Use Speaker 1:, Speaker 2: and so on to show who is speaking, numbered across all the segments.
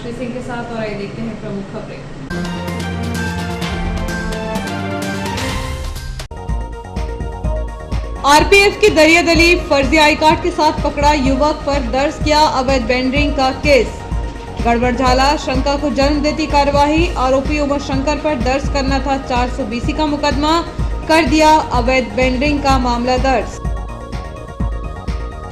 Speaker 1: लक्ष्मी सिंह के साथ, और आइए देखते हैं प्रमुख खबरें। आरपीएफ की दरियादली, फर्जी आई कार्ड के साथ पकड़ा युवक पर दर्ज किया अवैध वेंडरिंग का केस। गड़बड़झाला, शंका को जन्म देती कार्यवाही, आरोपी उमर शंकर पर दर्ज करना था 420 का मुकदमा, कर दिया अवैध वेंडरिंग का मामला दर्ज।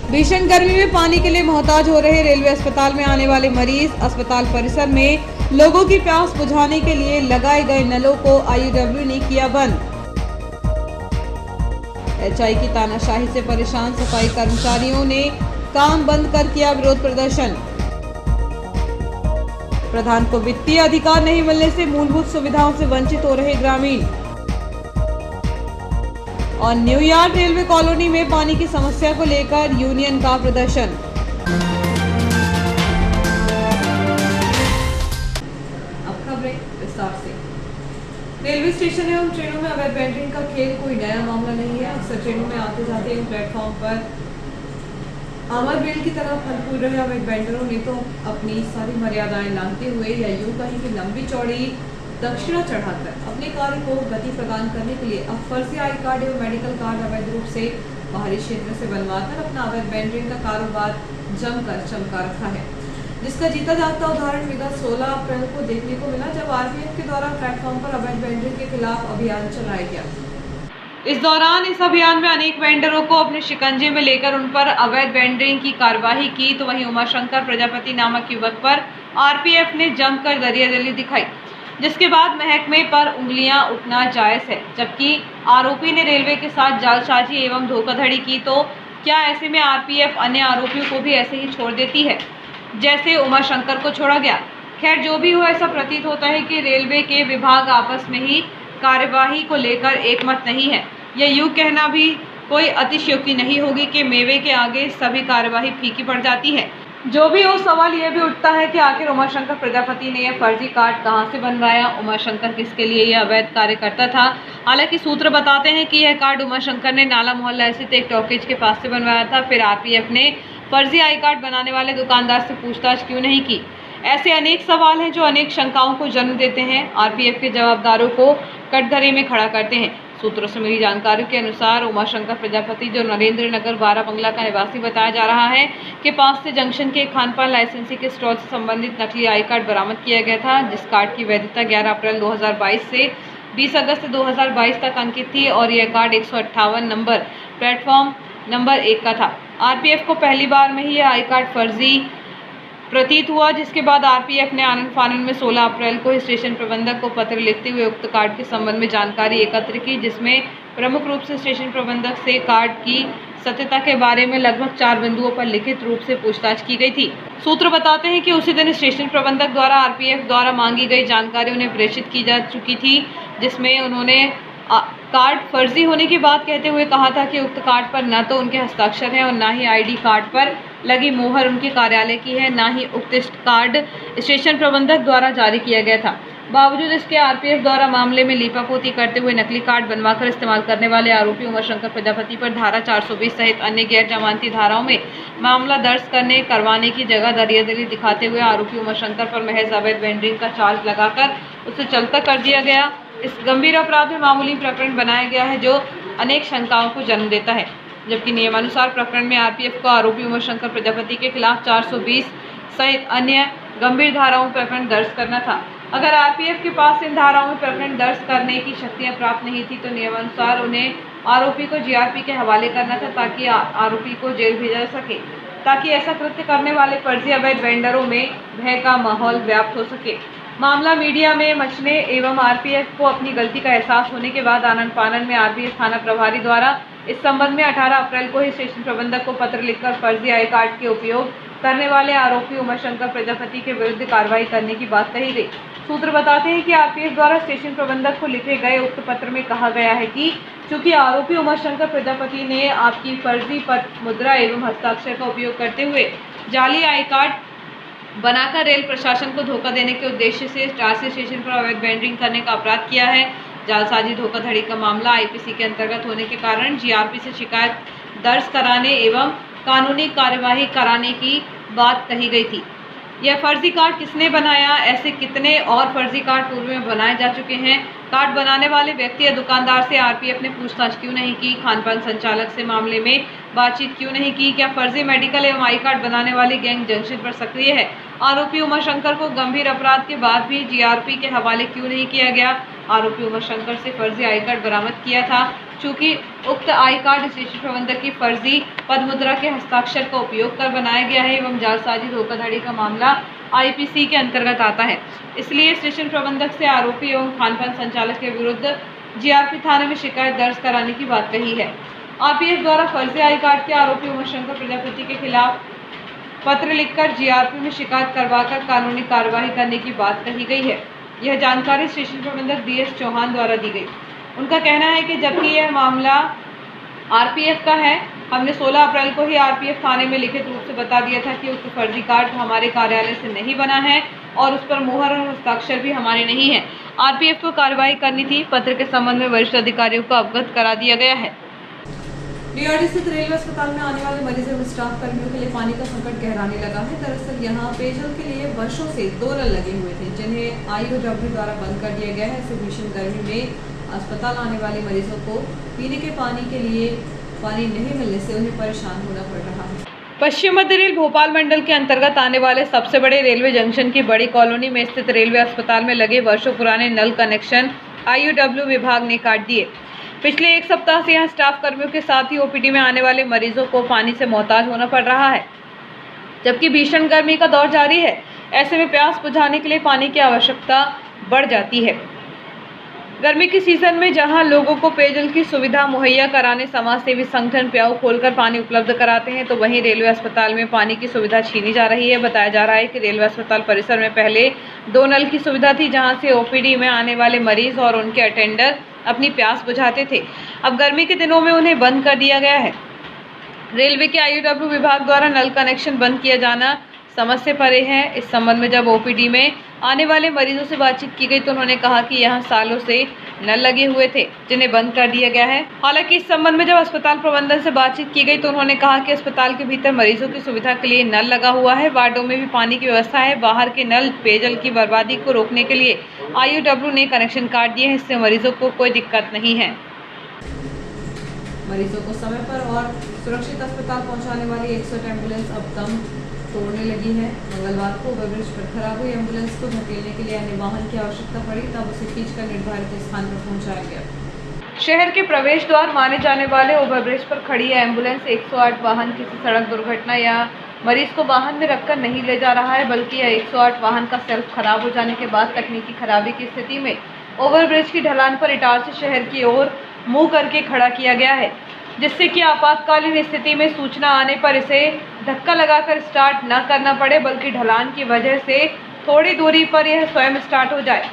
Speaker 1: भीषण गर्मी में पानी के लिए मोहताज हो रहे रेलवे अस्पताल में आने वाले मरीज, अस्पताल परिसर में लोगों की प्यास बुझाने के लिए लगाए गए नलों को आईयूडब्ल्यू ने किया बंद। एचआई की तानाशाही से परेशान सफाई कर्मचारियों ने काम बंद कर किया विरोध प्रदर्शन। प्रधान को वित्तीय अधिकार नहीं मिलने से मूलभूत सुविधाओं से वंचित हो रहे ग्रामीण। और न्यूयॉर्क रेलवे कॉलोनी में पानी की समस्या को लेकर यूनियन का प्रदर्शन। अब खबरें विस्तार से। रेलवे स्टेशन एवं ट्रेनों में अवैध वेंडरिंग का खेल कोई नया मामला नहीं है। अक्सर ट्रेनों में आते जाते एवं प्लेटफॉर्म पर अमर बेल की तरह फल फूल रहे अवैध वेंडरों ने तो अपनी सारी मर्यादाएं लांघते हुए या यूं कहीं कि लंबी चौड़ी दक्षिणा चढ़ाकर अपने कार्य को गति प्रदान करने के लिए अब फर्जी आई कार्ड एवं मेडिकल कार्ड अवैध रूप से बाहरी क्षेत्र से बनवाकर अपना अवैध वेंडरिंग का कारोबार जमकर चमका रखा है, जिसका जीता जागता उदाहरण विगत 16 अप्रैल को देखने को मिला, जब आरपीएफ के द्वारा प्लेटफॉर्म पर अवैध वेंडरिंग के खिलाफ अभियान चलाया गया। इस दौरान इस अभियान में अनेक वेंडरों को अपने शिकंजे में लेकर उन पर अवैध वेंडरिंग की कार्यवाही की, तो वहीं उमाशंकर प्रजापति नामक युवक पर आरपीएफ ने जमकर दरियादली दिखाई, जिसके बाद महकमे पर उंगलियां उठना जायज है। जबकि आरोपी ने रेलवे के साथ जालसाजी एवं धोखाधड़ी की, तो क्या ऐसे में आरपीएफ अन्य आरोपियों को भी ऐसे ही छोड़ देती है जैसे उमाशंकर को छोड़ा गया? खैर, जो भी हो, ऐसा प्रतीत होता है कि रेलवे के विभाग आपस में ही कार्यवाही को लेकर एकमत नहीं है। यह यूं कहना भी कोई अतिशयोक्ति नहीं होगी कि मेवे के आगे सभी कार्यवाही फीकी पड़ जाती है। जो भी हो, सवाल यह भी उठता है कि आखिर उमाशंकर प्रजापति ने यह फर्जी कार्ड कहां से बनवाया, उमाशंकर किसके लिए यह अवैध कार्य करता था। हालांकि सूत्र बताते हैं कि यह कार्ड उमाशंकर ने नाला मोहल्ला स्थित एक टॉकीज के पास से बनवाया था। फिर आरपीएफ ने फर्जी आई कार्ड बनाने वाले दुकानदार से पूछताछ क्यों नहीं की? ऐसे अनेक सवाल हैं जो अनेक शंकाओं को जन्म देते हैं, आरपीएफ के जवाबदारों को कटघरे में खड़ा करते हैं। सूत्रों से मिली जानकारी के अनुसार उमाशंकर प्रजापति, जो नरेंद्र नगर 12 बंगला का निवासी बताया जा रहा है, के पास से जंक्शन के खानपान लाइसेंसी के स्टॉल से संबंधित नकली आई कार्ड बरामद किया गया था, जिस कार्ड की वैधता 11 अप्रैल 2022 से 20 अगस्त 2022 तक अंकित थी और यह कार्ड 158 नंबर प्लेटफॉर्म नंबर 1 का था। आरपीएफ को पहली बार में ही यह आई कार्ड फर्जी प्रतीत हुआ, जिसके बाद आरपीएफ ने आनन फानन में 16 अप्रैल को स्टेशन प्रबंधक को पत्र लिखते हुए उक्त कार्ड के संबंध में जानकारी एकत्र की, जिसमें प्रमुख रूप से स्टेशन प्रबंधक से कार्ड की सत्यता के बारे में लगभग 4 बिंदुओं पर लिखित रूप से पूछताछ की गई थी। सूत्र बताते हैं कि उसी दिन स्टेशन प्रबंधक द्वारा आरपीएफ द्वारा मांगी गई जानकारी उन्हें प्रेषित की जा चुकी थी, जिसमें उन्होंने कार्ड फर्जी होने की बात कहते हुए कहा था कि उक्त कार्ड पर न तो उनके हस्ताक्षर हैं और न ही आईडी कार्ड पर लगी मोहर उनके कार्यालय की है, न ही उक्त कार्ड स्टेशन प्रबंधक द्वारा जारी किया गया था। बावजूद इसके आरपीएफ द्वारा मामले में लीपापोती करते हुए नकली कार्ड बनवाकर इस्तेमाल करने वाले आरोपी उमाशंकर प्रजापति पर धारा 420 सहित अन्य गैर जमानती धाराओं में मामला दर्ज करवाने की जगह दरियादली दिखाते हुए आरोपी उमाशंकर पर महज अवैध वेंडरिंग का चार्ज लगाकर उसे चलता कर दिया गया। इस गंभीर अपराध में मामूली प्रकरण बनाया गया है, जो अनेक शंकाओं को जन्म देता है। जबकि नियमानुसार प्रकरण में आरपीएफ को आरोपी उमाशंकर प्रजापति के खिलाफ 420 सहित अन्य गंभीर धाराओं में प्रकरण दर्ज करना था। अगर आरपीएफ के पास इन धाराओं में प्रकरण दर्ज करने की शक्तियां प्राप्त नहीं थी, तो नियमानुसार उन्हें आरोपी को जीआरपी के हवाले करना था, ताकि आरोपी को जेल भेजा जा सके, ताकि ऐसा कृत्य करने वाले फर्जी अवैध वेंडरों में भय का माहौल व्याप्त हो सके। मामला मीडिया में मचने एवं आरपीएफ को अपनी गलती का एहसास होने के बाद आनन फानन में आरपीएफ थाना प्रभारी द्वारा इस संबंध में 18 अप्रैल को ही स्टेशन प्रबंधक को पत्र लिखकर फर्जी आई कार्ड के उपयोग करने वाले आरोपी उमाशंकर प्रजापति के विरुद्ध कार्रवाई करने की बात कही गई। सूत्र बताते हैं कि आरपीएफ द्वारा स्टेशन प्रबंधक को लिखे गए उक्त पत्र में कहा गया है कि चूंकि आरोपी उमाशंकर प्रजापति ने आपकी फर्जी पत्र, मुद्रा एवं हस्ताक्षर का उपयोग करते हुए जाली आई कार्ड बनाकर रेल प्रशासन को धोखा देने के उद्देश्य से झांसी स्टेशन पर अवैध वेंडरिंग करने का अपराध किया है। जालसाजी धोखाधड़ी का मामला आईपीसी के अंतर्गत होने के कारण जीआरपी से शिकायत दर्ज कराने एवं कानूनी कार्यवाही कराने की बात कही गई थी। यह फर्जी कार्ड किसने बनाया? ऐसे कितने और फर्जी कार्ड पूर्व में बनाए जा चुके हैं? कार्ड बनाने वाले व्यक्ति या दुकानदार से आरपीएफ ने पूछताछ क्यों नहीं की? खान-पान संचालक से मामले में बातचीत क्यों नहीं की? क्या फर्जी मेडिकल एवं आई कार्ड बनाने वाली गैंग जंक्शन पर सक्रिय है? आरोपी उमाशंकर को गंभीर अपराध के बाद भी जीआरपी के हवाले क्यों नहीं किया गया? आरोपी उमाशंकर से फर्जी आई कार्ड बरामद किया था। चूंकि उक्त आई कार्ड स्टेशन प्रबंधक की फर्जी पदमुद्रा के हस्ताक्षर का उपयोग कर बनाया गया है एवं जालसाजी धोखाधड़ी का मामला आईपीसी के अंतर्गत आता है, इसलिए स्टेशन प्रबंधक से आरोपी एवं खान-पान संचालक के विरुद्ध जीआरपी थाने में शिकायत दर्ज कराने की बात कही है। आरपीएफ द्वारा फर्जी आई कार्ड के आरोपी उमाशंकर प्रजापति के खिलाफ पत्र लिखकर जीआरपी में शिकायत करवाकर कानूनी कार्यवाही करने की बात कही गई है। यह जानकारी स्टेशन प्रबंधक डीएस चौहान द्वारा दी गई। उनका कहना है कि जबकि यह मामला आरपीएफ का है, हमने 16 अप्रैल को ही आरपीएफ थाने में लिखित रूप से बता दिया था कि उक्त फर्जी कार्ड हमारे कार्यालय से नहीं बना है और उस पर मुहर और हस्ताक्षर भी हमारे नहीं है। आरपीएफ को कार्रवाई करनी थी। पत्र के संबंध में वरिष्ठ अधिकारियों को अवगत करा दिया गया है। डीआरडी स्थित रेलवे अस्पताल में आने वाले मरीजों एवं स्टाफ कर्मियों के लिए पानी का संकट गहराने लगा है। दरअसल यहाँ पेयजल के लिए वर्षों से 2 नल लगे हुए थे, जिन्हें आईओडब्ल्यू द्वारा बंद कर दिया गया है। ऐसे भीषण गर्मी में अस्पताल आने वाले मरीजों को पीने के पानी के लिए पानी नहीं मिलने से उन्हें परेशान होना पड़ रहा है। पश्चिम मध्य रेल भोपाल मंडल के अंतर्गत आने वाले सबसे बड़े रेलवे जंक्शन की बड़ी कॉलोनी में स्थित रेलवे अस्पताल में लगे वर्षों पुराने नल कनेक्शन आईओडब्ल्यू विभाग ने काट दिए। पिछले 1 सप्ताह से यहाँ स्टाफ कर्मियों के साथ ही ओपीडी में आने वाले मरीजों को पानी से मोहताज होना पड़ रहा है, जबकि भीषण गर्मी का दौर जारी है। ऐसे में प्यास बुझाने के लिए पानी की आवश्यकता बढ़ जाती है। गर्मी के सीजन में जहां लोगों को पेयजल की सुविधा मुहैया कराने समाजसेवी संगठन प्याऊ खोलकर पानी उपलब्ध कराते हैं, तो वहीं रेलवे अस्पताल में पानी की सुविधा छीनी जा रही है। बताया जा रहा है कि रेलवे अस्पताल परिसर में पहले 2 नल की सुविधा थी, जहां से ओपीडी में आने वाले मरीज और उनके अटेंडर अपनी प्यास बुझाते थे। अब गर्मी के दिनों में उन्हें बंद कर दिया गया है। रेलवे के आईओडब्ल्यू विभाग द्वारा नल कनेक्शन बंद किया जाना समझ से परे है। इस संबंध में जब ओपीडी में आने वाले मरीजों से बातचीत की गई तो उन्होंने कहा कि यहां सालों से नल लगे हुए थे, जिन्हें बंद कर दिया गया है। हालांकि इस संबंध में जब अस्पताल प्रबंधन से बातचीत की गई तो उन्होंने कहा कि अस्पताल के भीतर मरीजों की सुविधा के लिए नल लगा हुआ है, वार्डों में भी पानी की व्यवस्था है। बाहर के नल पेयजल की बर्बादी को रोकने के लिए आईओडब्ल्यू ने कनेक्शन काट दिए हैं, इससे मरीजों को कोई दिक्कत नहीं है। मरीजों को समय पर और सुरक्षित अस्पताल पहुंचाने वाली 108 एम्बुलेंस अब दम तोड़ने लगी है। मंगलवार को ओवरब्रिज पर खराब हुई एम्बुलेंस को धकेलने के लिए अन्य वाहन की आवश्यकता पड़ी, तब उसे खींचकर निर्धारित स्थान पर पहुंचाया गया। शहर के प्रवेश द्वार माने जाने वाले ओवरब्रिज पर खड़ी है एम्बुलेंस 108 वाहन किसी सड़क दुर्घटना या मरीज को वाहन में रखकर नहीं ले जा रहा है, बल्कि यह 108 वाहन का सेल्फ खराब हो जाने के बाद तकनीकी खराबी की स्थिति में ओवरब्रिज की ढलान पर इटारसी शहर की ओर मुंह करके खड़ा किया गया है, जिससे कि आपातकालीन स्थिति में सूचना आने पर इसे धक्का लगाकर स्टार्ट न करना पड़े, बल्कि ढलान की वजह से थोड़ी दूरी पर यह स्वयं स्टार्ट हो जाए।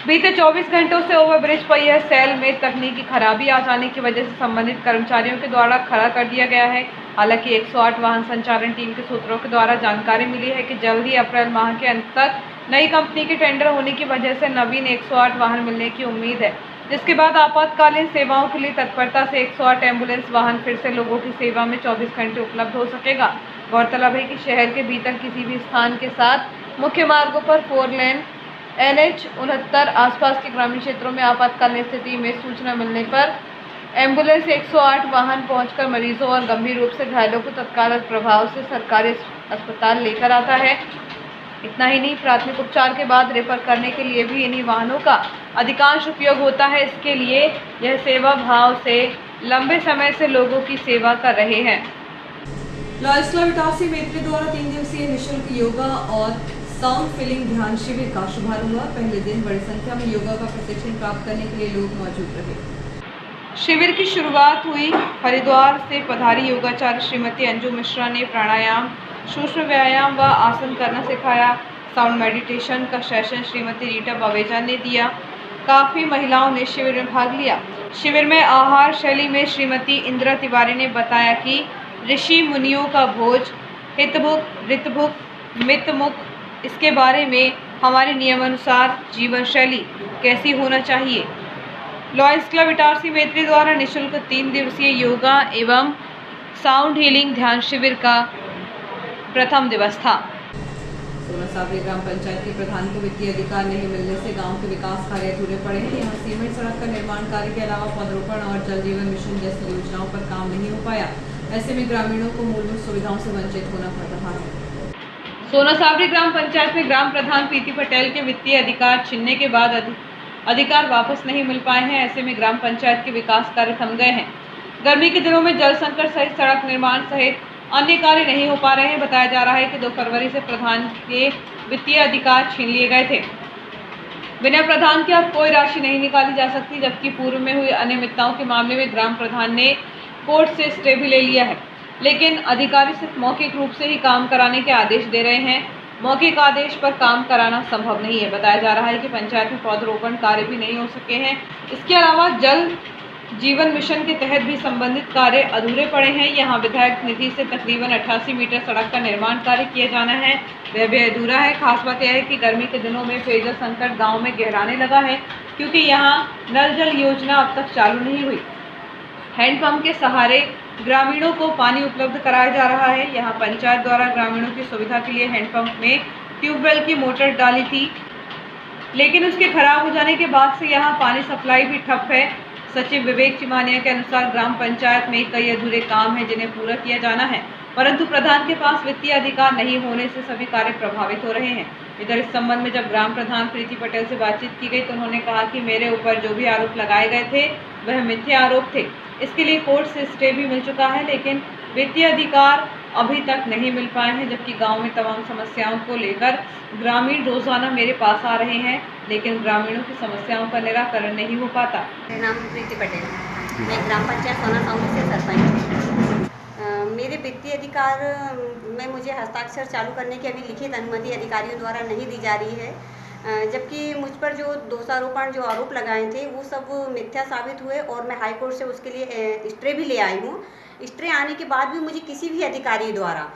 Speaker 1: बीते 24 घंटों से ओवरब्रिज पर यह सेल में तकनीकी खराबी आ जाने की वजह से संबंधित कर्मचारियों के द्वारा खड़ा कर दिया गया है। हालांकि 108 वाहन संचालन टीम के सूत्रों के द्वारा जानकारी मिली है कि जल्द ही अप्रैल माह के अंत तक नई कंपनी के टेंडर होने की वजह से नवीन 108 वाहन मिलने की उम्मीद है, जिसके बाद आपातकालीन सेवाओं के लिए तत्परता से 108 एम्बुलेंस वाहन फिर से लोगों की सेवा में 24 घंटे उपलब्ध हो सकेगा। गौरतलब है कि शहर के भीतर किसी भी स्थान के साथ मुख्य मार्गों पर 4 लेन NH69 आसपास के ग्रामीण क्षेत्रों में आपातकालीन स्थिति में सूचना मिलने पर एम्बुलेंस 108 वाहन पहुंचकर मरीजों और गंभीर रूप से घायलों को तत्काल प्रभाव से सरकारी अस्पताल लेकर आता है। इतना ही नहीं, प्राथमिक उपचार के बाद रेफर करने के लिए भी इन्हीं वाहनों का अधिकांश उपयोग होता है। इसके लिए यह सेवा भाव से लंबे समय से लोगों की सेवा कर रहे हैं। लॉयल्स क्लब इटारसी मैत्री द्वारा 3 दिवसीय निःशुल्क योगा और साउंड फीलिंग ध्यान शिविर का शुभारंभ हुआ। पहले दिन बड़ी संख्या में योगा का प्रशिक्षण प्राप्त करने के लिए लोग मौजूद रहे। शिविर की शुरुआत हुई। हरिद्वार से पधारी योगाचार्य श्रीमती अंजू मिश्रा ने प्राणायाम, सूक्ष्म व्यायाम व आसन करना सिखाया। साउंड मेडिटेशन का सेशन श्रीमती रीटा बवेजा ने दिया। काफ़ी महिलाओं ने शिविर में भाग लिया। शिविर में आहार शैली में श्रीमती इंदिरा तिवारी ने बताया कि ऋषि मुनियों का भोज, हितभुक, ऋतभुक, मितमुख, इसके बारे में हमारे नियमानुसार जीवन शैली कैसी होना चाहिए। लॉयल्स क्लब इटारसी मैत्री द्वारा निःशुल्क 3 दिवसीय योगा एवं साउंड हीलिंग ध्यान शिविर का प्रथम दिवस था। सोना सावरी ग्राम पंचायत के प्रधान को वित्तीय अधिकार नहीं मिलने से गांव के विकास कार्य अधूरे पड़े हैं। यहां सीमेंट सड़क का निर्माण कार्य के अलावा पौधरोपण और जल जीवन मिशन जैसी योजनाओं पर काम नहीं हो पाया। ऐसे में ग्रामीणों को मूलभूत सुविधाओं से वंचित होना पड़ रहा है। सोना सावरी ग्राम पंचायत में ग्राम प्रधान प्रीति पटेल के वित्तीय अधिकार छीनने के बाद अधिकार वापस नहीं मिल पाए हैं। ऐसे में ग्राम पंचायत के विकास कार्य थम गए हैं। गर्मी के दिनों में जल संकट सहित सड़क निर्माण सहित अन्य कार्य नहीं हो पा रहे हैं। बताया जा रहा है कि 2 फरवरी से प्रधान के वित्तीय अधिकार छीन लिए गए थे। बिना प्रधान के अब कोई राशि नहीं निकाली जा सकती, जबकि पूर्व में हुई अनियमितताओं के मामले में ग्राम प्रधान ने कोर्ट से स्टे भी ले लिया है, लेकिन अधिकारी सिर्फ मौखिक रूप से ही काम कराने के आदेश दे रहे हैं। मौखिक आदेश पर काम कराना संभव नहीं है। बताया जा रहा है कि पंचायत में पौधरोपण कार्य भी नहीं हो सके हैं। इसके अलावा जल जीवन मिशन के तहत भी संबंधित कार्य अधूरे पड़े हैं। यहाँ विधायक निधि से तकरीबन 88 मीटर सड़क का निर्माण कार्य किया जाना है, वह भी अधूरा है। खास बात यह है कि गर्मी के दिनों में पेयजल संकट गांव में गहराने लगा है, क्योंकि यहाँ नल जल योजना अब तक चालू नहीं हुई। हैंडपंप के सहारे ग्रामीणों को पानी उपलब्ध कराया जा रहा है। यहाँ पंचायत द्वारा ग्रामीणों की सुविधा के लिए हैंडपंप में ट्यूबवेल की मोटर डाली थी, लेकिन उसके खराब हो जाने के बाद से यहाँ पानी सप्लाई भी ठप है। सचिव विवेक चिमानिया के अनुसार ग्राम पंचायत में कई अधूरे काम हैं जिन्हें पूरा किया जाना है, परंतु प्रधान के पास वित्तीय अधिकार नहीं होने से सभी कार्य प्रभावित हो रहे हैं। इधर इस संबंध में जब ग्राम प्रधान प्रीति पटेल से बातचीत की गई तो उन्होंने कहा कि मेरे ऊपर जो भी आरोप लगाए गए थे वह मिथ्या आरोप थे। इसके लिए कोर्ट से स्टे भी मिल चुका है, लेकिन वित्तीय अधिकार अभी तक नहीं मिल पाए हैं, जबकि गांव में तमाम समस्याओं को लेकर ग्रामीण रोजाना मेरे पास आ रहे हैं, लेकिन ग्रामीणों की समस्याओं का निराकरण नहीं हो पाता।
Speaker 2: मेरा नाम प्रीति पटेल, मैं ग्राम पंचायत सोना सावरी से सरपंच हूँ। मेरे वित्तीय अधिकार में मुझे हस्ताक्षर चालू करने की अभी लिखित अनुमति अधिकारियों द्वारा नहीं दी जा रही है, जबकि मुझ पर जो दोषारोपण जो आरोप लगाए थे वो सब मिथ्या साबित हुए और मैं हाई कोर्ट से उसके लिए स्टे भी ले आई हूँ। स्टे आने के बाद भी मुझे किसी भी अधिकारी द्वारा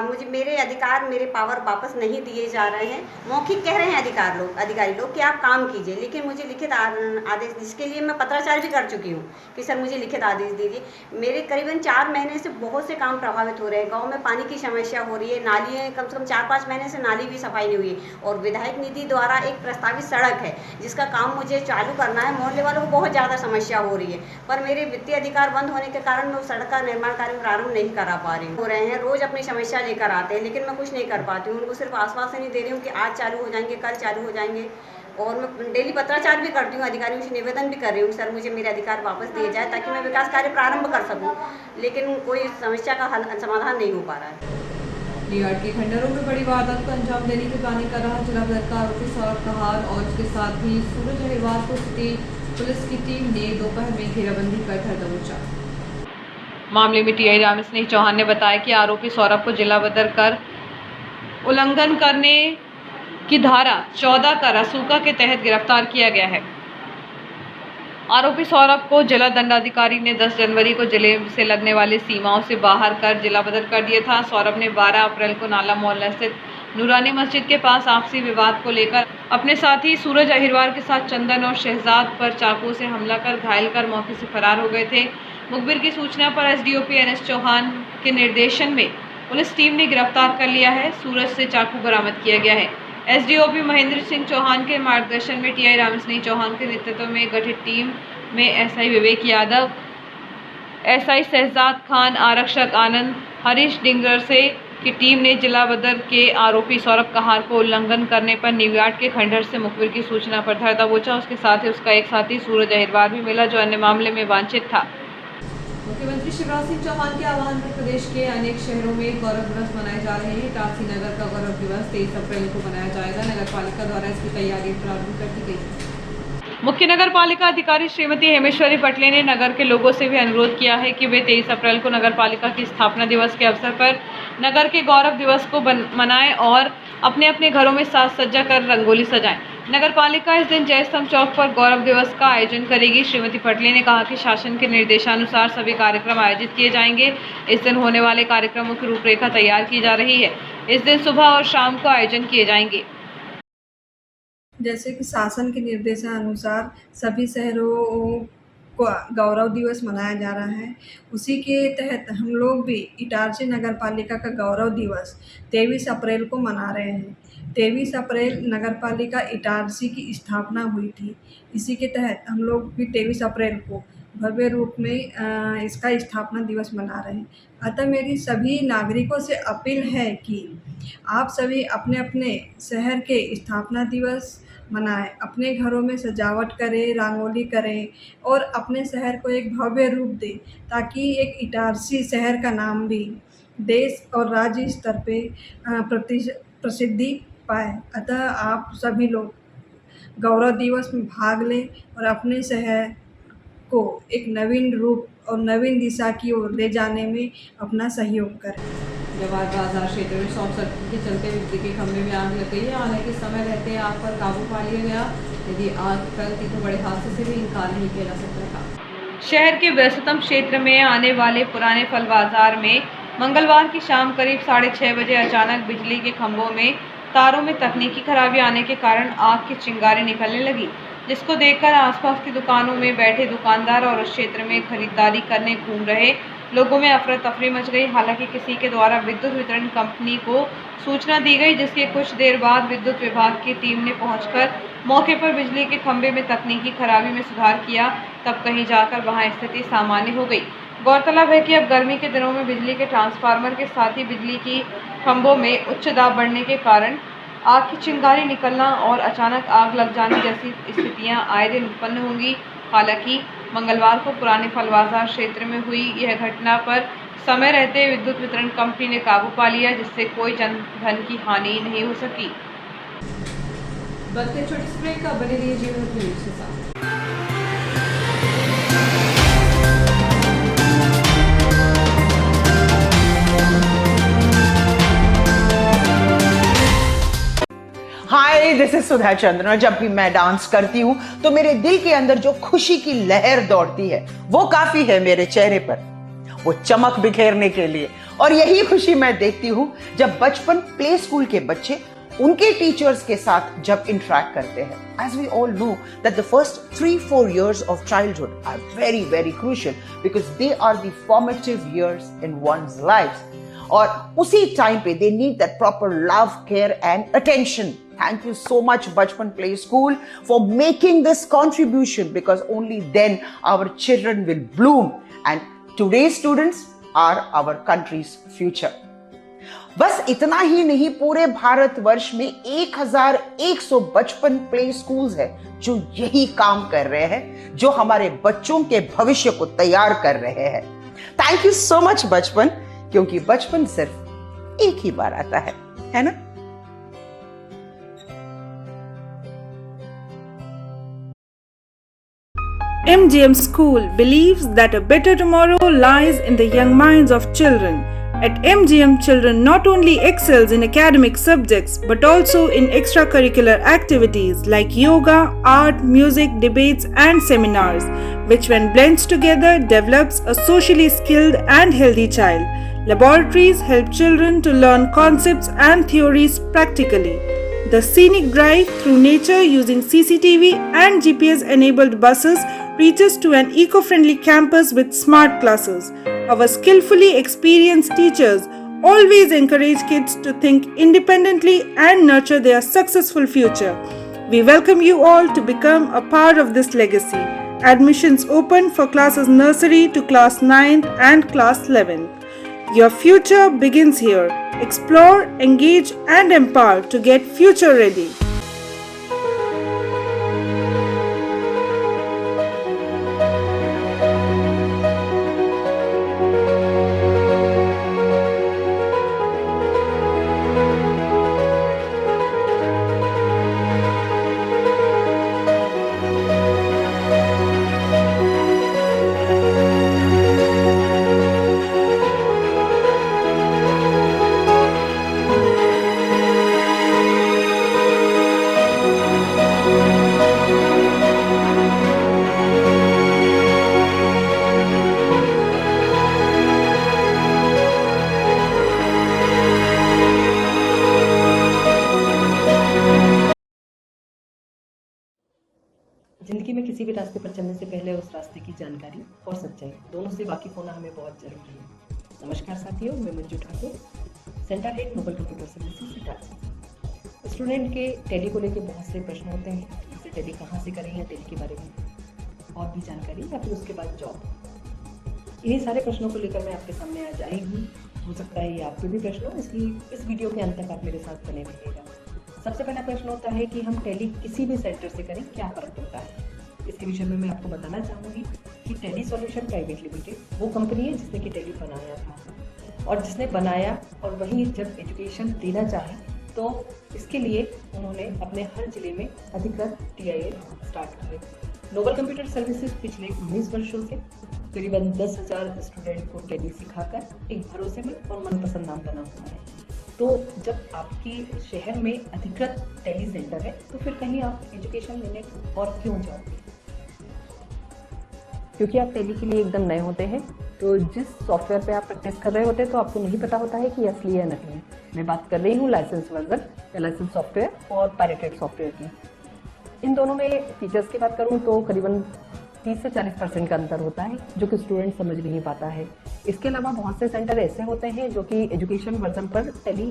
Speaker 2: मुझे मेरे अधिकार मेरे पावर वापस नहीं दिए जा रहे हैं। मौखिक कह रहे हैं अधिकारी लोग कि आप काम कीजिए, लेकिन मुझे लिखित आदेश, जिसके लिए मैं पत्राचार भी कर चुकी हूँ कि सर मुझे लिखित आदेश दीजिए। मेरे करीबन 4 महीने से बहुत से काम प्रभावित हो रहे हैं। गांव में पानी की समस्या हो रही है, नालियाँ कम से कम 4-5 महीने से नाली भी सफाई नहीं हुई है, और विधायक निधि द्वारा एक प्रस्तावित सड़क है जिसका काम मुझे चालू करना है। मोहल्ले वालों को बहुत ज़्यादा समस्या हो रही है, पर मेरे वित्तीय अधिकार बंद होने के कारण मैं उस सड़क का निर्माण कार्य प्रारंभ नहीं करा पा रही हो रहे हैं। रोज अपनी समस्या लेकर आते हैं, लेकिन मैं कुछ नहीं कर पाती हूँ। उनको सिर्फ आश्वासन ही दे रही हूँ कि आज चालू हो जाएंगे, कल चालू हो जाएंगे, और मैं डेली पत्राचार भी करती हूँ, अधिकारियों से निवेदन भी कर रही हूँ सर मुझे मेरे अधिकार वापस दिए जाए ताकि मैं विकास कार्य प्रारंभ कर सकूँ, लेकिन कोई समस्या का समाधान नहीं हो पा रहा है।
Speaker 1: यार्ड के खंडरों में बड़ी वारदात को अंजाम देने की प्लानिंग कर रहा जिला बदर का आरोपी सौरभ कहार और उसके साथ ही सूरज अहिरवार को सिटी पुलिस की टीम ने दोपहर में घेराबंदी कर धर दबोचा। मामले में टीआई रामस्नेह चौहान ने बताया कि आरोपी सौरभ को जिला बदर कर उल्लंघन करने की धारा 14 का रसूखा के तहत गिरफ्तार किया गया है। आरोपी सौरभ को जिला दंडाधिकारी ने 10 जनवरी को जिले से लगने वाली सीमाओं से बाहर कर जिला बदर कर दिया था। सौरभ ने 12 अप्रैल को नाला मोहल्ला स्थित नूरानी मस्जिद के पास आपसी विवाद को लेकर अपने साथी सूरज अहिरवार के साथ चंदन और शहजाद पर चाकू से हमला कर घायल कर मौके से फरार हो गए थे। मुखबिर की सूचना पर एसडीओपी एनएस चौहान के निर्देशन में पुलिस टीम ने गिरफ्तार कर लिया है। सूरज से चाकू बरामद किया गया है। एसडीओपी महेंद्र सिंह चौहान के मार्गदर्शन में टीआई रामस्नेह चौहान के नेतृत्व में गठित टीम में एसआई विवेक यादव, एसआई शहजाद खान, आरक्षक आनंद, हरीश डिंगर से की टीम ने जिला बदर के आरोपी सौरभ कहार को उल्लंघन करने पर न्यूयार्ड के खंडहर से मुखबिर की सूचना पर धर दबोचा। उसके साथ ही उसका एक साथी सूरज अहिरवार भी मिला जो अन्य मामले में वांछित था। मुख्यमंत्री शिवराज सिंह चौहान के आह्वान पर प्रदेश के अनेक शहरों में गौरव दिवस मनाए जा रहे हैं। टासी नगर का गौरव दिवस 23 अप्रैल को मनाया जाएगा। नगर पालिका द्वारा इसकी तैयारी प्रारंभ कर दी गई। मुख्य नगर पालिका अधिकारी श्रीमती हेमेश्वरी पटले ने नगर के लोगों से भी अनुरोध किया है कि वे 23 अप्रैल को नगर पालिका की स्थापना दिवस के अवसर पर नगर के गौरव दिवस को मनाएं और अपने अपने घरों में साज सज्जा कर रंगोली सजाएं। नगर पालिका इस दिन जय स्तंभ चौक पर गौरव दिवस का आयोजन करेगी। श्रीमती पटले ने कहा कि शासन के निर्देशानुसार सभी कार्यक्रम आयोजित किए जाएंगे। इस दिन होने वाले कार्यक्रमों की रूपरेखा तैयार की जा रही है। इस दिन सुबह और शाम को आयोजन किए जाएंगे।
Speaker 3: जैसे कि शासन के निर्देशानुसार सभी शहरों को गौरव दिवस मनाया जा रहा है। उसी के तहत हम लोग भी इटारसी नगर पालिका का गौरव दिवस 23 अप्रैल को मना रहे हैं। 23 अप्रैल नगर पालिका इटारसी की स्थापना हुई थी। इसी के तहत हम लोग भी 23 अप्रैल को भव्य रूप में इसका स्थापना दिवस मना रहे हैं। अतः मेरी सभी नागरिकों से अपील है कि आप सभी अपने अपने शहर के स्थापना दिवस मनाएं, अपने घरों में सजावट करें, रंगोली करें और अपने शहर को एक भव्य रूप दें, ताकि एक इटारसी शहर का नाम भी देश और राज्य स्तर पे प्रसिद्धि पाए। अतः आप सभी लोग गौरव दिवस में भाग लें और अपने शहर को एक नवीन रूप और नवीन दिशा की ओर ले जाने में अपना सहयोग करें।
Speaker 1: जवाहर बाजार क्षेत्र में शॉर्ट सर्किट के चलते बिजली के खंभे में आग लग गई है। हालांकि समय रहते आग पर काबू पा लिया गया। यदि आग फैलती तो बड़े हादसे से भी इनकार नहीं किया जा सकता था। शहर के व्यस्ततम क्षेत्र में आने वाले पुराने फल बाजार में मंगलवार की शाम करीब 6:30 बजे अचानक बिजली के खंभों में तारों में तकनीकी खराबी आने के कारण आग की चिंगारी निकलने लगी, जिसको देखकर आसपास की दुकानों में बैठे दुकानदार और उस क्षेत्र में खरीदारी करने घूम रहे लोगों में अफरा तफरी मच गई। हालांकि किसी के द्वारा विद्युत वितरण कंपनी को सूचना दी गई, जिसके कुछ देर बाद विद्युत विभाग की टीम ने पहुंचकर मौके पर बिजली के खंभे में तकनीकी खराबी में सुधार किया। तब कहीं जाकर वहां स्थिति सामान्य हो गई। गौरतलब है कि अब गर्मी के दिनों में बिजली के ट्रांसफार्मर के साथ ही बिजली की खंभों में उच्च दाब बढ़ने के कारण आग की चिंगारी निकलना और अचानक आग लग जाने जैसी स्थितियां आए दिन उत्पन्न होंगी। हालांकि मंगलवार को पुराने फल बाजार क्षेत्र में हुई यह घटना पर समय रहते विद्युत वितरण कंपनी ने काबू पा लिया, जिससे कोई जन धन की हानि नहीं हो सकी। बनते छोटे ब्रेक का बने रहिए जीवन के साथ।
Speaker 4: हाय, दिस इज सुधा चंद्रन। और जब भी मैं डांस करती हूँ तो मेरे दिल के अंदर जो खुशी की लहर दौड़ती है वो काफी है मेरे चेहरे पर वो चमक बिखेरने के लिए। और यही खुशी मैं देखती हूँ जब बचपन प्ले स्कूल के बच्चे उनके टीचर्स के साथ जब इंटरेक्ट करते हैं। As we all know that the first 3-4 years of childhood are very very crucial because they are the formative years in one's life. और उसी टाइम पे they need that proper love, care and attention. Thank you so much Bachpan Play School for making this contribution, because only then our children will bloom and today's students are our country's future. बस इतना ही नहीं, पूरे भारतवर्ष में 1100 बचपन play schools है जो यही काम कर रहे हैं, जो हमारे बच्चों के भविष्य को तैयार कर रहे हैं। थैंक यू सो मच बचपन, क्योंकि बचपन सिर्फ एक ही बार आता है ना?
Speaker 5: MGM School believes that a better tomorrow lies in the young minds of children. At MGM, children not only excels in academic subjects but also in extracurricular activities like yoga, art, music, debates and seminars, which when blends together develops a socially skilled and healthy child. Laboratories help children to learn concepts and theories practically. The scenic drive through nature using CCTV and GPS-enabled buses reaches to an eco-friendly campus with smart classes. Our skillfully experienced teachers always encourage kids to think independently and nurture their successful future. We welcome you all to become a part of this legacy. Admissions open for classes nursery to class 9th and class 11th. Your future begins here. Explore, engage and empower to get future ready.
Speaker 6: ज़िंदगी में किसी भी रास्ते पर चलने से पहले उस रास्ते की जानकारी और सच्चाई दोनों से वाकिफ होना हमें बहुत ज़रूरी है। नमस्कार साथियों, मैं Manju Thakur, centre head Noble Computer Services Itarsi. Student के टैली को लेकर बहुत से प्रश्न होते हैं, जैसे टैली कहाँ से करें या टैली के बारे में और भी जानकारी या फिर उसके बाद जॉब। इन्हीं सारे प्रश्नों को लेकर मैं आपके सामने आज आई हूँ। हो सकता है ये आपके भी प्रश्न हो, इसलिए इस वीडियो के अंत तक आप मेरे साथ बने रहिएगा। सबसे पहला प्रश्न होता है कि हम टैली किसी भी सेंटर से करें क्या फ़र्क पड़ता है। इसके विषय में मैं आपको बताना चाहूँगी कि टैली सॉल्यूशन प्राइवेट लिमिटेड वो कंपनी है जिसने कि टैली बनाया था, और जिसने बनाया और वही जब एजुकेशन देना चाहे तो इसके लिए उन्होंने अपने हर जिले में अधिकृत TIL स्टार्ट किए। नोबल कंप्यूटर सर्विसेज पिछले 19 वर्षों से करीबन 10,000 स्टूडेंट को टैली सिखाकर एक भरोसेमंद और मनपसंद नाम बना हुआ है। तो जब आपके शहर में अधिकृत टैली सेंटर है तो फिर कहीं आप एजुकेशन लेने और क्यों जाओगे, क्योंकि आप टैली के लिए एकदम नए होते हैं। तो जिस सॉफ्टवेयर पे आप प्रैक्टिस कर रहे होते हैं तो आपको नहीं पता होता है कि ये असली है नकली है। मैं बात कर रही हूँ लाइसेंस वर्जन या लाइसेंस सॉफ्टवेयर और पायरेटेड सॉफ्टवेयर की। इन दोनों में फीचर्स की बात करूँ तो करीबन 30 से 40% का अंतर होता है, जो कि स्टूडेंट समझ नहीं पाता है। इसके अलावा बहुत से सेंटर ऐसे होते हैं जो कि एजुकेशन वर्जन पर टैली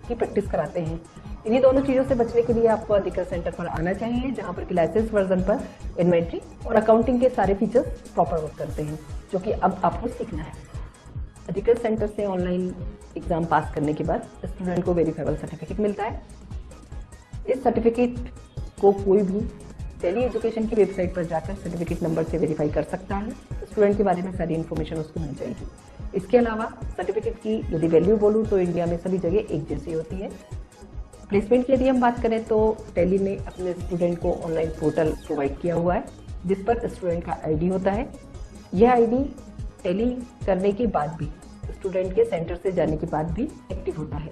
Speaker 6: की प्रैक्टिस कराते हैं। इन्हीं दोनों चीज़ों से बचने के लिए आपको अधिकृत सेंटर पर आना चाहिए, जहां पर कि लाइसेंस वर्जन पर इन्वेंट्री और अकाउंटिंग के सारे फीचर्स प्रॉपर वर्क करते हैं, जो कि अब आपको सीखना है। अधिकृत सेंटर से ऑनलाइन एग्जाम पास करने के बाद स्टूडेंट को वेरीफाइबल सर्टिफिकेट मिलता है। इस सर्टिफिकेट को कोई भी टैली एजुकेशन की वेबसाइट पर जाकर सर्टिफिकेट नंबर से वेरीफाई कर सकता है। स्टूडेंट के बारे में सारी इन्फॉर्मेशन उसको मिल जाएगी। इसके अलावा सर्टिफिकेट की यदि वैल्यू बोलूँ तो इंडिया में सभी जगह एक जैसी होती है। प्लेसमेंट की यदि हम बात करें तो टैली ने अपने स्टूडेंट को ऑनलाइन पोर्टल प्रोवाइड किया हुआ है, जिस पर स्टूडेंट का ID होता है। यह ID टैली करने के बाद भी, स्टूडेंट के सेंटर से जाने के बाद भी एक्टिव होता है।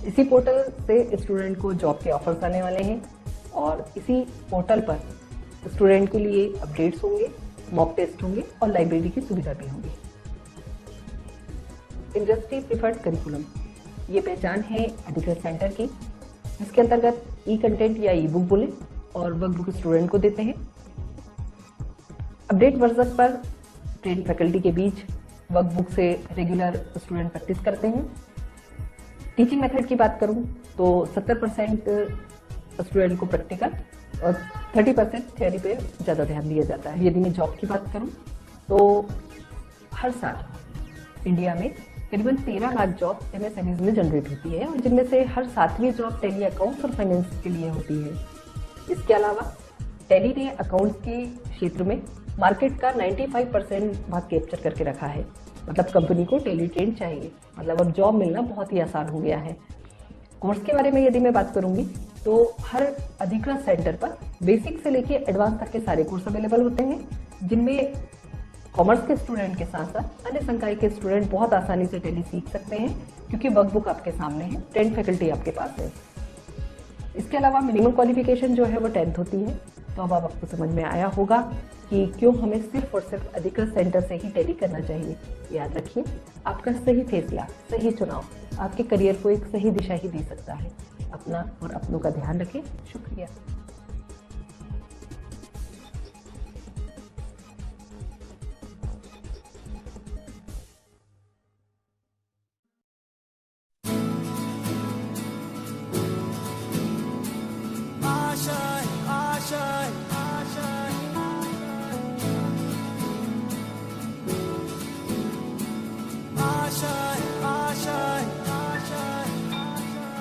Speaker 6: इसी पोर्टल से स्टूडेंट को जॉब के ऑफर्स आने वाले हैं, और इसी पोर्टल पर स्टूडेंट के लिए अपडेट्स होंगे, मॉक टेस्ट होंगे और लाइब्रेरी की सुविधा भी होगी। इंडस्ट्री प्रिफर्ड करिकुलम, ये पहचान है अधिकृत सेंटर की, जिसके अंतर्गत कंटेंट या बुक बोले और वर्कबुक स्टूडेंट को देते हैं। अपडेट वर्जन पर ट्रेन फैकल्टी के बीच वर्कबुक से रेगुलर स्टूडेंट प्रैक्टिस करते हैं। टीचिंग मेथड की बात करूं तो 70% स्टूडेंट को प्रैक्टिकल और 30% थ्योरी पे ज़्यादा ध्यान दिया जाता है। यदि मैं जॉब की बात करूं तो हर साल इंडिया में करीबन 13 लाख जॉब MSMEs में जनरेट होती है, और जिनमें से हर 7वीं जॉब टैली अकाउंट्स और फाइनेंस के लिए होती है। इसके अलावा टैली ने अकाउंट्स के क्षेत्र में मार्केट का 95% भाग कैप्चर करके रखा है। मतलब कंपनी को टैली ट्रेन चाहिए, मतलब अब जॉब मिलना बहुत ही आसान हो गया है। कोर्स के बारे में यदि मैं बात करूंगी तो हर अधिकृत सेंटर पर बेसिक से लेकर एडवांस तक के सारे कोर्स अवेलेबल होते हैं, जिनमें कॉमर्स के स्टूडेंट के साथ साथ अन्य संकाय के स्टूडेंट बहुत आसानी से टैली सीख सकते हैं, क्योंकि वर्कबुक आपके सामने है, ट्रेंड फैकल्टी आपके पास है। इसके अलावा मिनिमम क्वालिफिकेशन जो है वो 10th होती है। तो अब आपको समझ में आया होगा कि क्यों हमें सिर्फ और सिर्फ अधिकृत सेंटर से ही टैली करना चाहिए। याद रखिए, आपका सही फैसला, सही चुनाव आपके करियर को एक सही दिशा ही दे सकता है। अपना और अपनों का ध्यान रखें। शुक्रिया।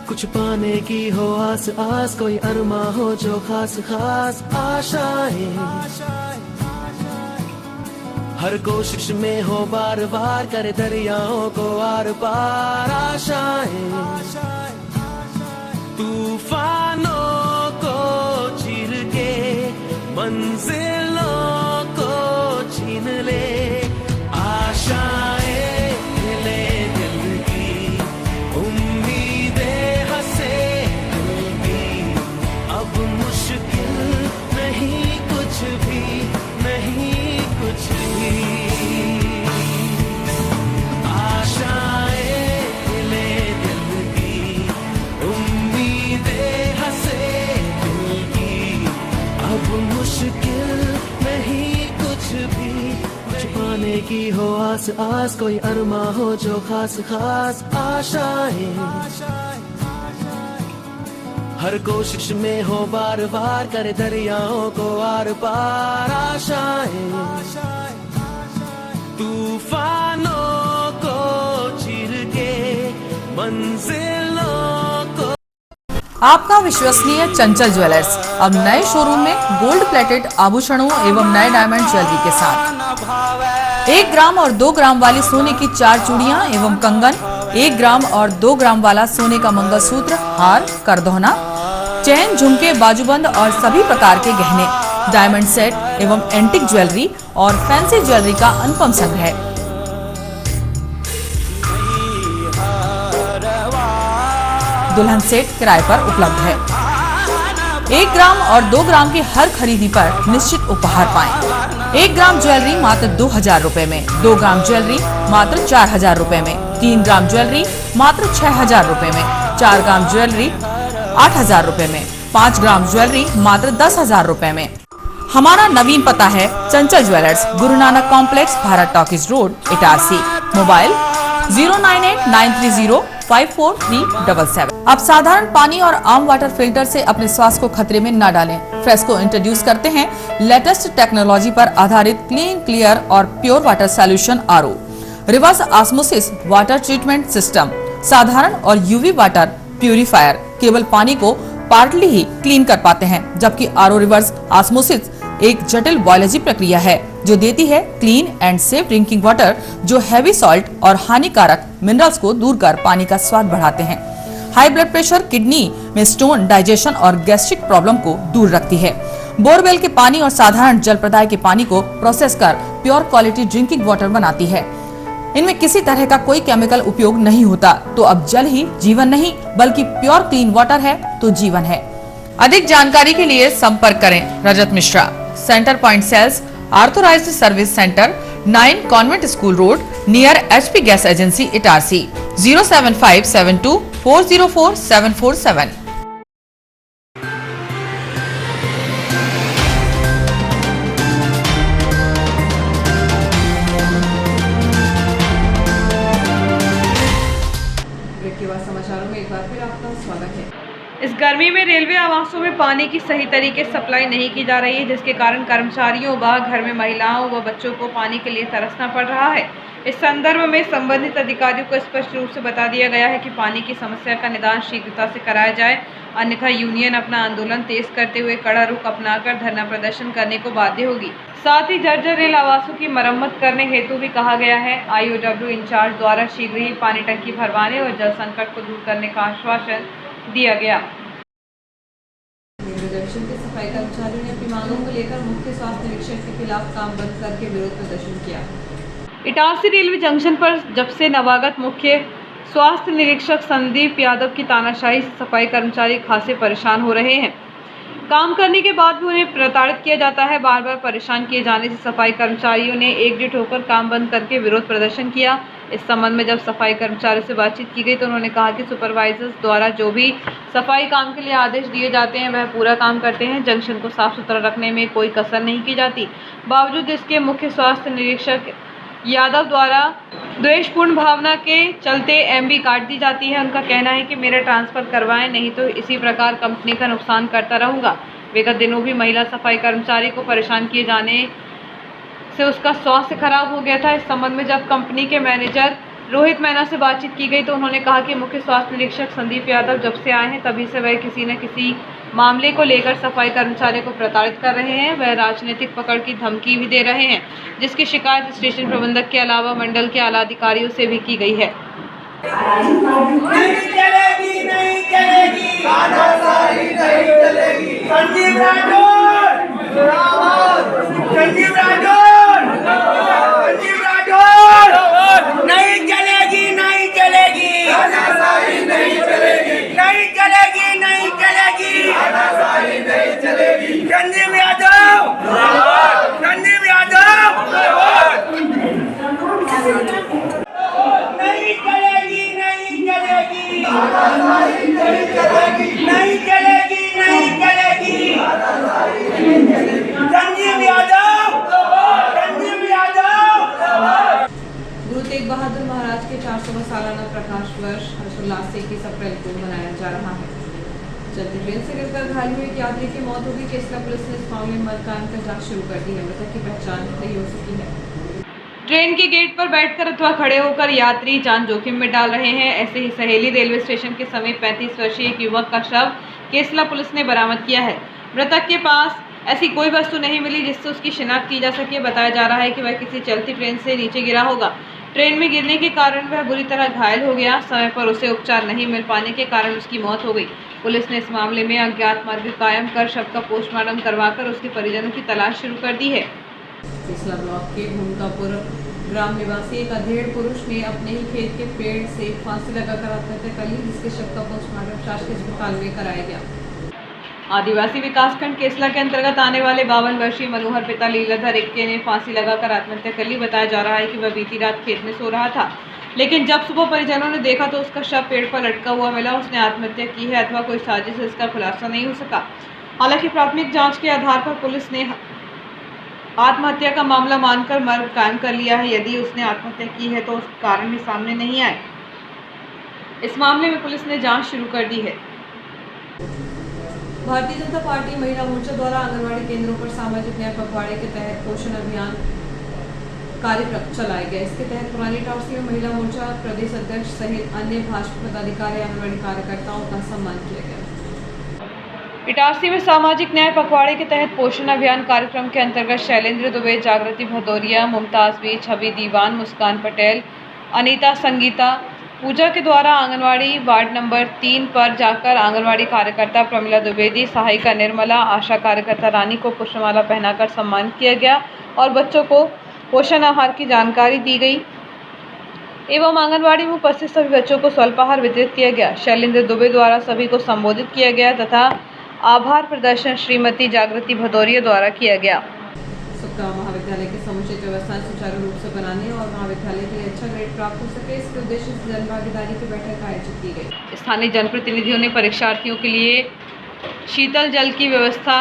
Speaker 7: कुछ पाने की हो आस आस, कोई अरमा हो जो खास खास आशाएं, हर कोशिश में हो बार बार करे दरियाओं को आर पार आशाएं, तूफानों को चीर के मंजिलों को छीन ले आशाएं, अब मुश्किल नहीं कुछ भी, कुछ पाने की हो आस आस, कोई अरमा हो जो खास खास आशाएं, हर कोशिश में हो बार बार, करे दरियाओं को आर पार आशाएं, तूफानों को चीर के मंजिलों को।
Speaker 8: आपका विश्वसनीय चंचल ज्वेलर्स अब नए शोरूम में गोल्ड प्लेटेड आभूषणों एवं नए डायमंड ज्वेलरी के साथ 1 ग्राम और 2 ग्राम वाली सोने की 4 चूड़ियां एवं कंगन, 1 ग्राम और 2 ग्राम वाला सोने का मंगलसूत्र, हार, करदौना, चैन, झुमके, बाजूबंद और सभी प्रकार के गहने, डायमंड सेट एवं एंटिक ज्वेलरी और फैंसी ज्वेलरी का अनुपम संग्रह। दुल्हन सेट किराए पर उपलब्ध है। 1 ग्राम और 2 ग्राम की हर खरीदी पर निश्चित उपहार पाएं। 1 ग्राम ज्वेलरी मात्र 2000 रुपए में, 2 ग्राम ज्वेलरी मात्र 4000 रुपए में, 3 ग्राम ज्वेलरी मात्र 6000 रुपए में, 4 ग्राम ज्वेलरी 8000 रुपए में, 5 ग्राम ज्वेलरी मात्र 10,000 रुपए में। हमारा नवीन पता है चंचल jewellers, Guru Nanak complex, Bharat talkies road, Itarsi. Mobile 09893054377। अब साधारण पानी और आम वाटर फिल्टर से अपने स्वास्थ्य को खतरे में न डालें। फ्रेस्को इंट्रोड्यूस करते हैं लेटेस्ट टेक्नोलॉजी पर आधारित क्लीन, क्लियर और pure water solution RO, reverse osmosis water treatment system, साधारण और यूवी वाटर प्यूरिफायर केवल पानी को पार्टली ही क्लीन कर पाते हैं, जबकि आरओ रिवर्स ऑस्मोसिस एक जटिल बायोलॉजी प्रक्रिया है जो देती है clean and safe drinking water, जो हैवी सॉल्ट और हानिकारक मिनरल्स को दूर कर पानी का स्वाद बढ़ाते हैं। हाई ब्लड प्रेशर, किडनी में स्टोन, डाइजेशन और गैस्ट्रिक प्रॉब्लम को दूर रखती है। बोरवेल के पानी और साधारण जल प्रदाय के पानी को प्रोसेस कर प्योर क्वालिटी ड्रिंकिंग वाटर बनाती है। इनमें किसी तरह का कोई केमिकल उपयोग नहीं होता। तो अब जल ही जीवन नहीं बल्कि प्योर क्लीन वाटर है तो जीवन है। अधिक जानकारी के लिए संपर्क करें Rajat Mishra, centre point sales, authorized service centre, 9 convent school road, near HP gas agency, Itarsi. 07572404747।
Speaker 1: समाचारों में एक बार फिर आपका स्वागत है। इस गर्मी में रेलवे आवासों में पानी की सही तरीके से सप्लाई नहीं की जा रही है, जिसके कारण कर्मचारियों व घर में महिलाओं व बच्चों को पानी के लिए तरसना पड़ रहा है। इस संदर्भ में संबंधित अधिकारियों को स्पष्ट रूप से बता दिया गया है कि पानी की समस्या का निदान शीघ्रता से कराया जाए, अन्यथा यूनियन अपना आंदोलन तेज करते हुए कड़ा रुख अपनाकर धरना प्रदर्शन करने को बाध्य होगी। साथ ही जर्जर रेल आवासों की मरम्मत करने हेतु भी कहा गया है। IOW इंचार्ज द्वारा शीघ्र ही पानी टंकी भरवाने और जल संकट को दूर करने का आश्वासन दिया गया। रेलवे जंक्शन के सफाई कर्मचारियों ने अपनी मांगों को लेकर मुख्य स्वास्थ्य निरीक्षक के खिलाफ काम बंद करके विरोध प्रदर्शन किया। इटारसी रेलवे जंक्शन पर जब से नवागत मुख्य स्वास्थ्य निरीक्षक संदीप यादव की तानाशाही से सफाई कर्मचारी खासे परेशान हो रहे हैं। काम करने के बाद भी उन्हें प्रताड़ित किया जाता है। बार बार परेशान किए जाने से सफाई कर्मचारियों ने एकजुट होकर काम बंद करके विरोध प्रदर्शन किया। इस संबंध में जब सफाई कर्मचारियों से बातचीत की गई तो उन्होंने कहा कि सुपरवाइजर्स द्वारा जो भी सफाई काम के लिए आदेश दिए जाते हैं वह पूरा काम करते हैं। जंक्शन को साफ सुथरा रखने में कोई कसर नहीं की जाती। बावजूद इसके मुख्य स्वास्थ्य निरीक्षक यादव द्वारा द्वेषपूर्ण भावना के चलते MB काट दी जाती है। उनका कहना है कि मेरा ट्रांसफ़र करवाएं, नहीं तो इसी प्रकार कंपनी का नुकसान करता रहूँगा। विगत दिनों भी महिला सफाई कर्मचारी को परेशान किए जाने से उसका स्वास्थ्य खराब हो गया था। इस संबंध में जब कंपनी के मैनेजर रोहित मैना से बातचीत की गई तो उन्होंने कहा कि मुख्य स्वास्थ्य निरीक्षक संदीप यादव जब से आए हैं तभी से वह किसी न किसी मामले को लेकर सफाई कर्मचारियों को प्रताड़ित कर रहे हैं। वह राजनीतिक पकड़ की धमकी भी दे रहे हैं, जिसकी शिकायत स्टेशन प्रबंधक के अलावा मंडल के आला अधिकारियों से भी की गई है।
Speaker 9: नहीं चलेगी, नहीं चलेगी, तानाशाही नहीं चलेगी। संदीप राठौर जिंदाबाद, संदीप राठौर, संदीप राठौर, नहीं चलेगी, नहीं चलेगी, तानाशाही नहीं चलेगी, नहीं चलेगी, नहीं चलेगी, तानाशाही नहीं चलेगी। संदीप यादव, संदीप यादव, नहीं चलेगी, नहीं चलेगी, नहीं चलेगी, नहीं चलेगी, नहीं चलेगी। संजीव यादव, संजीव यादव।
Speaker 1: गुरु तेग बहादुर महाराज के 400वां सालाना प्रकाश वर्ष हर्षोल्लास से 21 अप्रैल को मनाया जा रहा है। चलती ट्रेन से गिरकर घायल हुए एक यात्री की मौत हो गई। केसला पुलिस ने इस मामले में मकान का जांच शुरू कर दी है। मृतक की पहचान नहीं हो सकी है। ट्रेन के गेट पर बैठकर अथवा खड़े होकर यात्री जान जोखिम में डाल रहे हैं। ऐसे ही सहेली रेलवे स्टेशन के समीप 35 वर्षीय एक युवक का शव केसला पुलिस ने बरामद किया है। मृतक के पास ऐसी कोई वस्तु नहीं मिली जिससे उसकी शिनाख्त की जा सके। बताया जा रहा है कि वह किसी चलती ट्रेन से नीचे गिरा होगा। ट्रेन में गिरने के कारण वह बुरी तरह घायल हो गया। समय पर उसे उपचार नहीं मिल पाने के कारण उसकी मौत हो गई। पुलिस ने इस मामले में अज्ञात मार्ग कायम कर शव का पोस्टमार्टम करवाकर उसके परिजनों की तलाश शुरू कर दी है। केसला ब्लॉक के भूमिकापुर ग्राम निवासी एक अधेड़ पुरुष ने अपने ही खेत के पेड़ से फांसी लगाकर आत्महत्या कर ली, जिसके शव का पोस्टमार्टम शासकीय अस्पताल में कराया गया। आदिवासी विकासखंड केसला के अंतर्गत आने वाले 52 वर्षीय मनोहर पिता लीलाधर इक्के ने फांसी लगाकर आत्महत्या कर ली। बताया जा रहा है कि वह बीती रात खेत में सो रहा था, लेकिन जब सुबह परिजनों ने देखा तो उसका शव पेड़ पर लटका हुआ मिला। उसने आत्महत्या की है अथवा कोई साजिश है, इसका खुलासा नहीं हो सका। हालांकि प्राथमिक जांच के आधार पर पुलिस ने आत्महत्या का मामला मानकर मर्ग कायम कर लिया है। यदि उसने आत्महत्या की है तो उसके कारण भी सामने नहीं आए। इस मामले में पुलिस ने जांच शुरू कर दी है। भारतीय जनता पार्टी महिला मोर्चा द्वारा आंगनबाड़ी केंद्रों पर सामाजिक न्याय पखवाड़े के तहत पोषण अभियान कार्यक्रम चलाया गया। इसके तहत पुरानी टाउसी में महिला मोर्चा प्रदेश अध्यक्ष सहित अन्य भाजपा पदाधिकारी आंगनबाड़ी कार्यकर्ताओं का सम्मान किया गया। इटारसी में सामाजिक न्याय पखवाड़े के तहत पोषण अभियान कार्यक्रम के अंतर्गत शैलेंद्र दुबे, जागृति भदौरिया, मुमताज बी, छवि दीवान, मुस्कान पटेल, अनीता संगीता, पूजा के द्वारा आंगनवाड़ी वार्ड नंबर 3 पर जाकर आंगनवाड़ी कार्यकर्ता प्रमिला द्विवेदी, सहायिका निर्मला, आशा कार्यकर्ता रानी को पुष्पमाला पहनाकर सम्मान किया गया और बच्चों को पोषण आहार की जानकारी दी गई एवं आंगनवाड़ी में उपस्थित सभी बच्चों को स्वल्पाहार वितरित किया गया। शैलेंद्र दुबे द्वारा सभी को संबोधित किया गया तथा आभार प्रदर्शन श्रीमती जागृति भदौरिया द्वारा किया गया। सुखतावा महाविद्यालय की समुचित व्यवस्थाएं सुचारू रूप से बनाने और महाविद्यालय के लिए अच्छा ग्रेड प्राप्त हो सके, इसके उद्देश्य से जनभागीदारी की बैठक आयोजित की गई। स्थानीय जनप्रतिनिधियों ने परीक्षार्थियों के लिए शीतल जल की व्यवस्था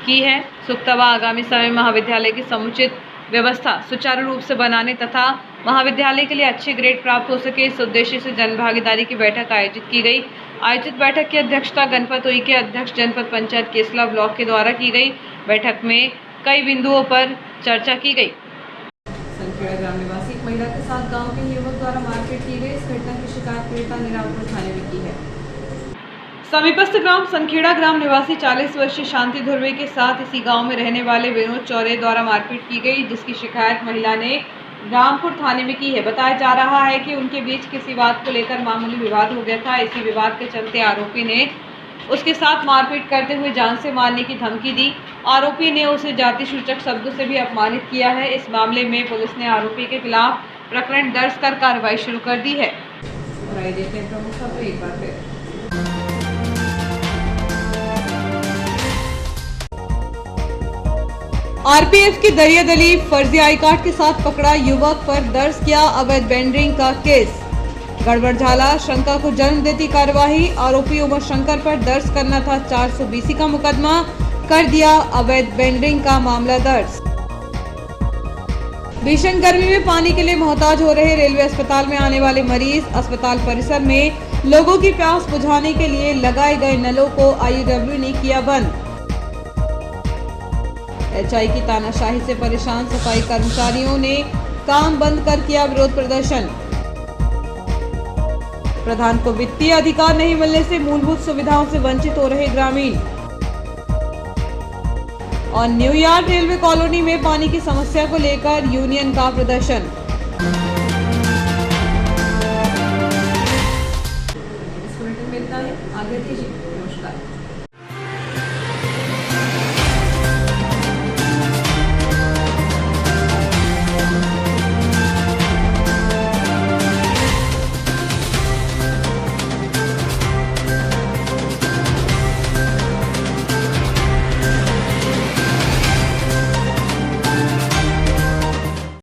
Speaker 1: की है। सुखतावा आगामी समय में महाविद्यालय की समुचित व्यवस्था सुचारू रूप से बनाने तथा महाविद्यालय के लिए अच्छे ग्रेड प्राप्त हो सके, इस उद्देश्य से जनभागीदारी की बैठक आयोजित की गई। आयोजित बैठक की अध्यक्षता गणपत उई के अध्यक्ष जनपद पंचायत केसला ब्लॉक के द्वारा की गई। बैठक में कई बिंदुओं पर चर्चा की गई। संखेड़ा ग्राम निवासी एक महिला के साथ गांव के युवक द्वारा मारपीट की गई। इस घटना की शिकायत पीड़िता ने रामपुर थाने में की है। समीपस्थ ग्राम संखेड़ा ग्राम निवासी 40 वर्षीय शांति धुर्वे के साथ इसी गांव में रहने वाले विनोद चौरे द्वारा मारपीट की गई, जिसकी शिकायत महिला ने रामपुर थाने में की है। बताया जा रहा है कि उनके बीच किसी बात को लेकर मामूली विवाद हो गया था। इसी विवाद के चलते आरोपी ने उसके साथ मारपीट करते हुए जान से मारने की धमकी दी। आरोपी ने उसे जाति सूचक शब्दों से भी अपमानित किया है। इस मामले में पुलिस ने आरोपी के खिलाफ प्रकरण दर्ज कर कार्रवाई शुरू कर दी है। और आइए देखते हैं प्रमुख खबरें एक बार फिर। आरपीएफ की दरियादली, फर्जी आई कार्ड के साथ पकड़ा युवक पर दर्ज किया अवैध वेंडरिंग का केस। गड़बड़झाला, शंका को जन्म देती कार्यवाही। आरोपी उमर शंकर पर दर्ज करना था 420 का मुकदमा, कर दिया अवैध वेंडरिंग का मामला दर्ज। भीषण गर्मी में पानी के लिए मोहताज हो रहे रेलवे अस्पताल में आने वाले मरीज। अस्पताल परिसर में लोगों की प्यास बुझाने के लिए लगाए गए नलों को आईयूडब्ल्यू ने किया बंद। एचआई की तानाशाही से परेशान सफाई कर्मचारियों ने काम बंद कर किया विरोध प्रदर्शन। प्रधान को वित्तीय अधिकार नहीं मिलने से मूलभूत सुविधाओं से वंचित हो रहे ग्रामीण। और न्यूयॉर्क रेलवे कॉलोनी में पानी की समस्या को लेकर यूनियन का प्रदर्शन। इस बुलेटिन में इतना ही, आगे दीजिए, नमस्कार।